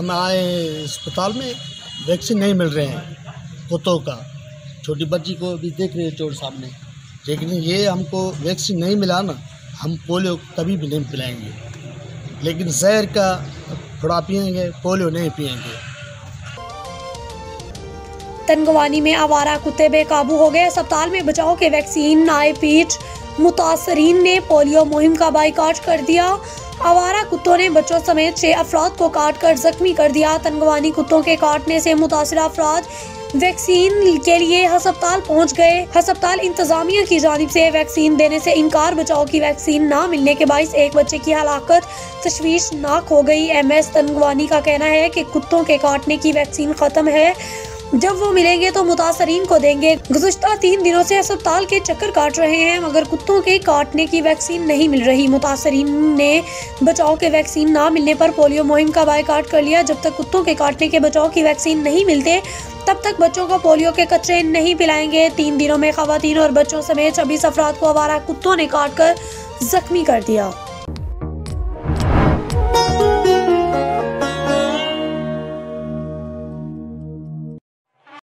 हम आए अस्पताल में, वैक्सीन नहीं मिल रहे हैं कुत्तों का। छोटी बच्ची को भी देख रहे हैं चोट सामने, लेकिन ये हमको वैक्सीन नहीं मिला ना, हम पोलियो कभी भी नहीं पिलाएंगे। लेकिन जहर का थोड़ा पिएंगे, पोलियो नहीं पिएंगे। तनगवानी में आवारा कुत्ते बेकाबू हो गए। अस्पताल में बचाव के वैक्सीन आए पीठ, मुतासरीन ने पोलियो मुहिम का बाइकाट कर दिया। आवारा कुत्तों ने बच्चों समेत 6 अफराद को काट कर जख्मी कर दिया। तनगवानी कुत्तों के काटने से मुतासरा अफराद वैक्सीन के लिए अस्पताल पहुंच गए। अस्पताल इंतजामिया की जानिब से वैक्सीन देने से इनकार, बचाव की वैक्सीन ना मिलने के बाइस एक बच्चे की हलाकत तशवीशनाक हो गई। MS तनगवानी का कहना है कि कुत्तों के काटने की वैक्सीन खत्म है, जब वो मिलेंगे तो मुतासरीन को देंगे। गुज़िश्ता 3 दिनों से अस्पताल के चक्कर काट रहे हैं मगर कुत्तों के काटने की वैक्सीन नहीं मिल रही। मुतासरीन ने बचाव के वैक्सीन ना मिलने पर पोलियो मुहिम का बाइकाट कर लिया। जब तक कुत्तों के काटने के बचाव की वैक्सीन नहीं मिलते तब तक बच्चों को पोलियो के कतरे नहीं पिलाएंगे। 3 दिनों में खवातीन और बच्चों समेत 26 अफराद को आवारा कुत्तों ने काट कर जख्मी कर दिया।